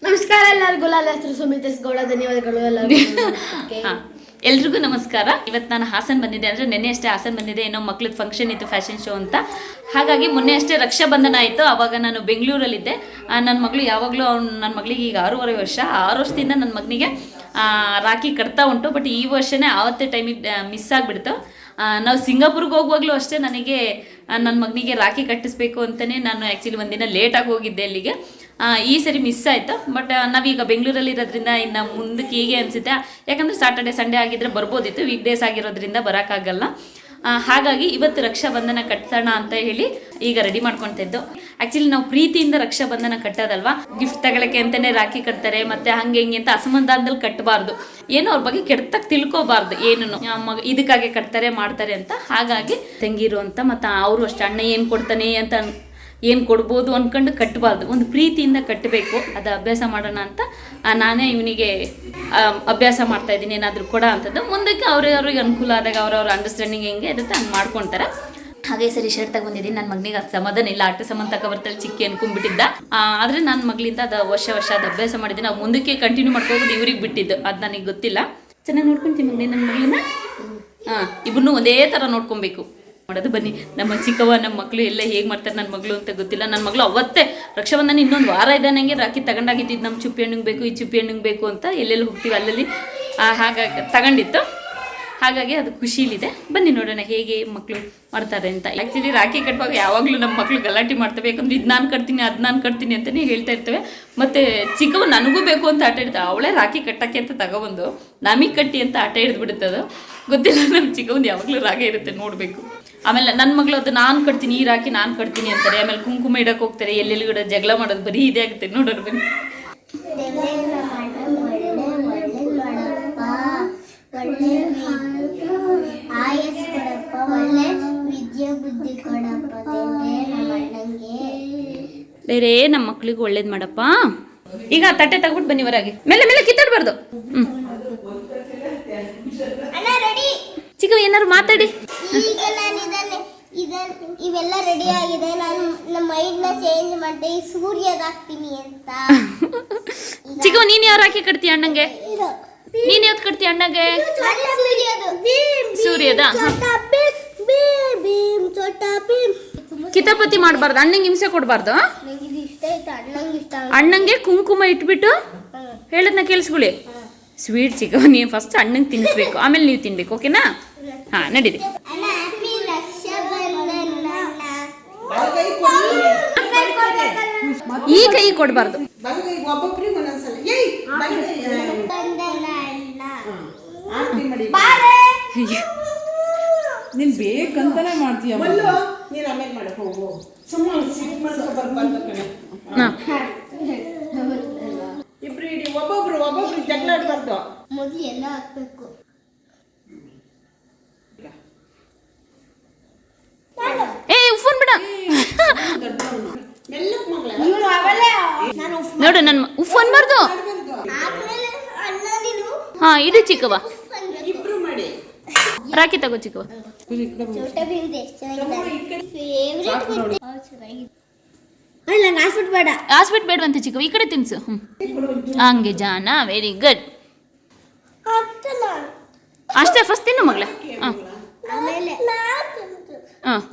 ನಮಸ್ಕಾರ ಎಲ್ಲರಿಗೂ. ನನ್ನ ಹೆಸರು ಸುಮಿತೇಶ್ ಗೌಡ. ಧನ್ಯವಾದಗಳು ಎಲ್ಲರಿಗೂ. ಎಲ್ರಿಗೂ ನಮಸ್ಕಾರ. ಇವತ್ತು ನಾನು ಹಾಸನ ಬಂದಿದ್ದೆ, ಅಂದರೆ ನೆನ್ನೆ ಅಷ್ಟೇ ಹಾಸನ ಬಂದಿದ್ದೆ. ಏನೋ ಮಕ್ಳದ್ದು ಫಂಕ್ಷನ್ ಇತ್ತು, ಫ್ಯಾಷನ್ ಶೋ ಅಂತ. ಹಾಗಾಗಿ ಮೊನ್ನೆ ಅಷ್ಟೇ ರಕ್ಷಾಬಂಧನ ಆಯಿತು. ಆವಾಗ ನಾನು ಬೆಂಗಳೂರಲ್ಲಿದ್ದೆ. ನನ್ನ ಮಗಳು ಯಾವಾಗಲೂ ನನ್ನ ಮಗಳಿಗೆ ಈಗ 6.5 ವರ್ಷ. 6 ವರ್ಷದಿಂದ ನನ್ನ ಮಗನಿಗೆ ರಾಖಿ ಕಟ್ತಾ ಉಂಟು. ಬಟ್ ಈ ವರ್ಷನೇ ಆವತ್ತೇ ಟೈಮಿಗೆ ಮಿಸ್ ಆಗಿಬಿಡ್ತು. ನಾವು ಸಿಂಗಾಪುರ್ಗೆ ಹೋಗುವಾಗಲೂ ಅಷ್ಟೇ ನನಗೆ ನನ್ನ ಮಗನಿಗೆ ರಾಖಿ ಕಟ್ಟಿಸ್ಬೇಕು ಅಂತಲೇ ನಾನು ಆ್ಯಕ್ಚುಲಿ ಒಂದಿನ ಲೇಟಾಗಿ ಹೋಗಿದ್ದೆ ಅಲ್ಲಿಗೆ. ಈ ಸರಿ ಮಿಸ್ ಆಯಿತು. ಬಟ್ ನಾವೀಗ ಬೆಂಗಳೂರಲ್ಲಿ ಇರೋದ್ರಿಂದ ಇನ್ನು ಮುಂದಕ್ಕೆ ಹೀಗೆ ಅನಿಸುತ್ತೆ. ಯಾಕಂದರೆ ಸಾಟರ್ಡೆ ಸಂಡೇ ಆಗಿದ್ದರೆ ಬರ್ಬೋದಿತ್ತು, ವೀಕ್ ಡೇಸ್ ಆಗಿರೋದ್ರಿಂದ ಬರೋಕ್ಕಾಗಲ್ಲ. ಹಾಗಾಗಿ ಇವತ್ತು ರಕ್ಷಾಬಂಧನ ಕಟ್ಸೋಣ ಅಂತ ಹೇಳಿ ಈಗ ರೆಡಿ ಮಾಡ್ಕೊತಿದ್ದು. ಆ್ಯಕ್ಚುಲಿ ನಾವು ಪ್ರೀತಿಯಿಂದ ರಕ್ಷಾಬಂಧನ ಕಟ್ಟೋದಲ್ವಾ, ಗಿಫ್ಟ್ ತಗೊಳಕ್ಕೆ ಅಂತಲೇ ರಾಖಿ ಕಟ್ತಾರೆ. ಮತ್ತು ಹಂಗೆ ಹಿಂಗೆ ಅಂತ ಅಸಮಾಧಾನದಲ್ಲಿ ಕಟ್ಟಬಾರ್ದು, ಏನೋ ಅವ್ರ ಬಗ್ಗೆ ಕೆಡ್ತಕ್ಕೆ ತಿಳ್ಕೊಬಾರ್ದು, ಏನು ಇದಕ್ಕಾಗೆ ಕಟ್ತಾರೆ ಮಾಡ್ತಾರೆ ಅಂತ. ಹಾಗಾಗಿ ತಂಗಿರು ಅಂತ ಮತ್ತು ಅವರು ಅಷ್ಟೇ ಅಣ್ಣ ಏನು ಕೊಡ್ತಾನೆ ಅಂತ ಏನು ಕೊಡ್ಬೋದು ಅಂದ್ಕೊಂಡು ಕಟ್ಟಬಾರ್ದು, ಒಂದು ಪ್ರೀತಿಯಿಂದ ಕಟ್ಟಬೇಕು. ಅದು ಅಭ್ಯಾಸ ಮಾಡೋಣ ಅಂತ ನಾನೇ ಇವನಿಗೆ ಅಭ್ಯಾಸ ಮಾಡ್ತಾಯಿದ್ದೀನಿ. ಏನಾದರೂ ಕೊಡ ಅಂತದ್ದು ಮುಂದಕ್ಕೆ ಅವ್ರಿಗೆ ಅನುಕೂಲ ಆದಾಗ ಅವ್ರವ್ರ ಅಂಡರ್ಸ್ಟ್ಯಾಂಡಿಂಗ್ ಹೆಂಗೆ ಇರುತ್ತೆ ಹಂಗೆ ಮಾಡ್ಕೊತಾರೆ. ಹಾಗೆ ಸರಿ ಶರ್ಟ್ ತಗೊಂಡಿದ್ದೀನಿ. ನನ್ನ ಮಗನಿಗೆ ಅದು ಸಮಾಧಾನ ಇಲ್ಲ, ಆಟ ಸಂಬಂಧ ತಗೊಬರ್ತಾಳೆ ಚಿಕ್ಕಿ ಅನ್ಕೊಂಡ್ಬಿಟ್ಟಿದ್ದ. ಆದರೆ ನನ್ನ ಮಗಳಿಂದ ಅದು ವರ್ಷ ಅದು ಅಭ್ಯಾಸ ಮಾಡಿದ್ದೀನಿ. ನಾವು ಮುಂದಕ್ಕೆ ಕಂಟಿನ್ಯೂ ಮಾಡ್ಕೋಬೋದು, ಇವ್ರಿಗೆ ಬಿಟ್ಟಿದ್ದು ಅದು ನನಗೆ ಗೊತ್ತಿಲ್ಲ. ಚೆನ್ನಾಗಿ ನೋಡ್ಕೊತೀನಿ ಮಗನೇ ನನ್ನ ಮಗಳನ್ನ. ಇಬ್ಬರನ್ನೂ ಒಂದೇ ಥರ ನೋಡ್ಕೊಬೇಕು ಮಾಡೋದು. ಬನ್ನಿ ನಮ್ಮ ಚಿಕ್ಕವ ನಮ್ಮ ಮಕ್ಕಳು ಎಲ್ಲ ಹೇಗೆ ಮಾಡ್ತಾರೆ ನನ್ನ ಮಗಳು ಅಂತ ಗೊತ್ತಿಲ್ಲ. ನನ್ನ ಮಗಳು ಅವತ್ತೇ ರಕ್ಷಾಬಂಧನ ಇನ್ನೊಂದು ವಾರ ಇದೆ ನನಗೆ ರಾಖಿ ತಗೊಂಡಾಗಿದ್ದು. ನಮ್ಮ ಚುಪ್ಪಿ ಹಣ್ಣಿಗೆ ಬೇಕು, ಈ ಚುಪ್ಪಿ ಹಣ್ಣಿಗೆ ಬೇಕು ಅಂತ ಎಲ್ಲೆಲ್ಲಿ ಹೋಗ್ತೀವಿ ಅಲ್ಲಲ್ಲಿ ಹಾಗಾಗಿ ತಗೊಂಡಿತ್ತು. ಹಾಗಾಗಿ ಅದು ಖುಷಿಲಿದೆ. ಬನ್ನಿ ನೋಡೋಣ ಹೇಗೆ ಮಕ್ಕಳು ಮಾಡ್ತಾರೆ ಅಂತ. ಆ್ಯಕ್ಚುಲಿ ರಾಖಿ ಕಟ್ಟುವಾಗ ಯಾವಾಗಲೂ ನಮ್ಮ ಮಕ್ಕಳು ಗಲಾಟೆ ಮಾಡ್ತವೆ. ಯಾಕಂದರೆ ಇದು ನಾನು ಕಟ್ತೀನಿ, ಅದು ನಾನು ಕಟ್ತೀನಿ ಅಂತಲೇ ಹೇಳ್ತಾ ಇರ್ತವೆ. ಮತ್ತು ಚಿಕ್ಕವು ನನಗೂ ಬೇಕು ಅಂತ ಆಟ ಹಿಡ್ತಾವೆ. ಅವಳೇ ರಾಖಿ ಕಟ್ಟೋಕ್ಕೆ ಅಂತ ತಗೊಬಂದು ನಮಗೆ ಕಟ್ಟಿ ಅಂತ ಆಟ ಹಿಡಿದ್ಬಿಡುತ್ತದು. ಗೊತ್ತಿಲ್ಲ, ನಮ್ಮ ಚಿಕ್ಕವಂದು ಯಾವಾಗಲೂ ರಾಗ ಇರುತ್ತೆ, ನೋಡಬೇಕು. ಆಮೇಲೆ ನನ್ನ ಮಗಳು ಅದು ನಾನು ಕಟ್ತೀನಿ, ಈ ರಾಖಿ ನಾನು ಕಟ್ತೀನಿ ಅಂತಾರೆ. ಆಮೇಲೆ ಕುಂಕುಮ ಇಡಕ್ಕೆ ಹೋಗ್ತಾರೆ, ಎಲ್ಲೆಲ್ಲಿ ಕೂಡ ಜಗಳ ಮಾಡೋದು ಬರೀ ಇದೇ ಆಗುತ್ತೆ. ನೋಡೋರು ಬನ್ನಿ. ಬೇರೆ ನಮ್ಮ ಮಕ್ಳಿಗೆ ಒಳ್ಳೇದು ಮಾಡಪ್ಪ. ಈಗ ತಟ್ಟೆ ತಗ್ಬಿಟ್ಟು ಬನ್ನಿ ಹೊರಗೆ. ಮೇಲೆ ಮೇಲೆ ಕಿತ್ತಾಡ್ಬಾರ್ದು. ಚಿಕ್ಕ ಏನಾರು ಮಾತಾಡಿ. ಇವೆಲ್ಲ ರೆಡಿ ಆಗಿದೆ. ನಾನು ನಮ್ಮ ಮೈಂಡ್ನ ಚೇಂಜ್ ಮಾಡಿದೆ, ಸೂರ್ಯದಾಗ್ತೀನಿ ಅಂತ. ಚಿಕ್ಕ ನೀನು ಯಾವ ರಾಖಿ ಕಟ್ತೀಯ ಅಣ್ಣಂಗೆ? ನೀನು ಯಾವ್ದು ಕಟ್ತೀಯ ಅಣ್ಣಂಗೆ? ಸೂರ್ಯದ. ಕಿತಾಪತಿ ಮಾಡಬಾರ್ದು, ಅಣ್ಣಂಗೆ ಹಿಂಸೆ ಕೊಡಬಾರ್ದು. ಅಣ್ಣಂಗೆ ಕುಂಕುಮ ಇಟ್ಬಿಟ್ಟು ಹೇಳದ್ನ ಕೇಳಿಸ್ಕೊಳ್ಳಿ. ಸ್ವೀಟ್ ಚಿಕ್ಕ ನೀವು ಫಸ್ಟ್ ಅಣ್ಣಂಗೆ ತಿನ್ನಿಸ್ಬೇಕು, ಆಮೇಲೆ ನೀವು ತಿನ್ಬೇಕು. ಓಕೆನಾ? ಹಾಂ ನಡೀರಿ. ಈ ಕೈ ಕೊಡಬಾರ್ದು. ನೀನ್ ಬೇಕಂತಾನೆ ಮಾಡ್ತೀಯ. ಇಬ್ರು ಇಡಿ, ಒಬ್ಬೊಬ್ರು ಜಗಳ ಆಡ್ಬಾರ್ದು. ಮೊದಲು ಎಲ್ಲ ಹಾಕ್ಬೇಕು. ಫೋನ್ ಬಿಡ ನೋಡು, ನನ್ನ ಉಫ್ ಅನ್ಬಾರ್ದು. ಹಾ ಇಡು ಚಿಕ್ಕವ. ರಾಖಿ ತಗೋ ಚಿಕ್ಕವ. ಹಾಸ್ಪಿಟ್ ಬೇಡವಂತೆ ಚಿಕ್ಕವ, ಈ ಕಡೆ ತಿನ್ಸು. ಹಂಗೆ ಜಾನ. Very good. ಅಷ್ಟೇ ಫಸ್ಟ್ ತಿನ್ನು ಮಗಳ. ಹಾಂ ಹಾಂ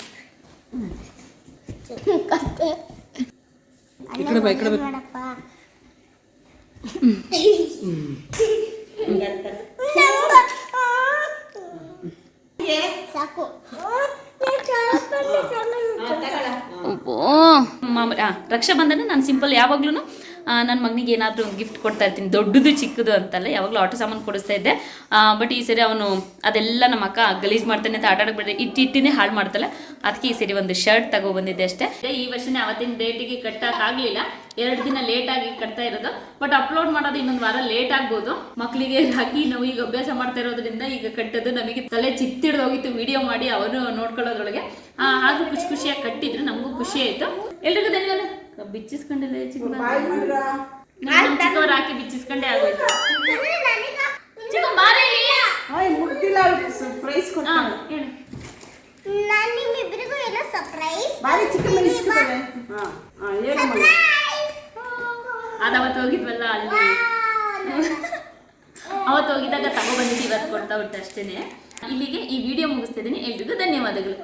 ರಕ್ಷಾಬಂಧನ ನಾನು ಸಿಂಪಲ್ ಯಾವಾಗ್ಲೂ ನನ್ನ ಮಗನಿಗೆ ಏನಾದರೂ ಒಂದು ಗಿಫ್ಟ್ ಕೊಡ್ತಾ ಇರ್ತೀನಿ, ದೊಡ್ಡದು ಚಿಕ್ಕದು ಅಂತಲ್ಲ. ಯಾವಾಗಲೂ ಆಟೋ ಸಾಮಾನು ಕೊಡಿಸ್ತಾ ಇದ್ದೆ. ಬಟ್ ಈ ಸರಿ ಅವನು ಅದೆಲ್ಲ ನಮ್ಮ ಅಕ್ಕ ಗಲೀಜು ಮಾಡ್ತಾನೆ ಅಂತ ಆಟಾಡಕ್ಕೆ ಬಿಟ್ಟರೆ ಇಟ್ಟಿನೇ ಹಾಳು ಮಾಡ್ತಾಳೆ. ಅದಕ್ಕೆ ಈ ಸರಿ ಒಂದು ಶರ್ಟ್ ತಗೊಬಂದಿದ್ದೆ ಅಷ್ಟೇ. ಈ ವರ್ಷನೇ ಅವತ್ತಿನ ಡೇಟಿಗೆ ಕಟ್ಟೋಕ್ಕಾಗಲಿಲ್ಲ, 2 ದಿನ ಲೇಟಾಗಿ ಕಟ್ತಾ ಇರೋದು. ಬಟ್ ಅಪ್ಲೋಡ್ ಮಾಡೋದು ಇನ್ನೊಂದು ವಾರ ಲೇಟ್ ಆಗ್ಬೋದು. ಮಕ್ಕಳಿಗೆ ಹಾಕಿ ನಾವು ಈಗ ಅಭ್ಯಾಸ ಮಾಡ್ತಾ ಇರೋದ್ರಿಂದ ಈಗ ಕಟ್ಟೋದು ನಮಗೆ ತಲೆ ಚಿತ್ತಿಡ್ದೋಗಿತ್ತು ವಿಡಿಯೋ ಮಾಡಿ ಅವನು ನೋಡ್ಕೊಳ್ಳೋದ್ರೊಳಗೆ. ಆದರೂ ಖುಷಿಯಾಗಿ ಕಟ್ಟಿದ್ರು, ನಮಗೂ ಖುಷಿ ಆಯಿತು. ಎಲ್ರಿಗೂ ಧನ್ಯವಾದ. ಬಿಚ್ಚಿಸ್ಕೊಂಡಿಲ್ಲ ಚಿಕ್ಕವ ರಾಖಿ ಬಿಚ್ಚಿಸ್ಕೊಂಡೇ ಆಗೋಯ್ತು. ಅದವತ್ತು ಹೋಗಿ ಹೋಗಿದ್ವಲ್ಲ ಅಲ್ಲಿ ಅವತ್ತು ಹೋಗಿದ್ದಾಗ ತಗೊಬಂದಿದ್ದು ಇವತ್ತು ಕೊಡ್ತಾ ಉಂಟು ಅಷ್ಟೇನೆ. ಇಲ್ಲಿಗೆ ಈ ವಿಡಿಯೋ ಮುಗಿಸ್ತಿದ್ದೀನಿ. ಎಲ್ರಿಗೂ ಧನ್ಯವಾದಗಳು.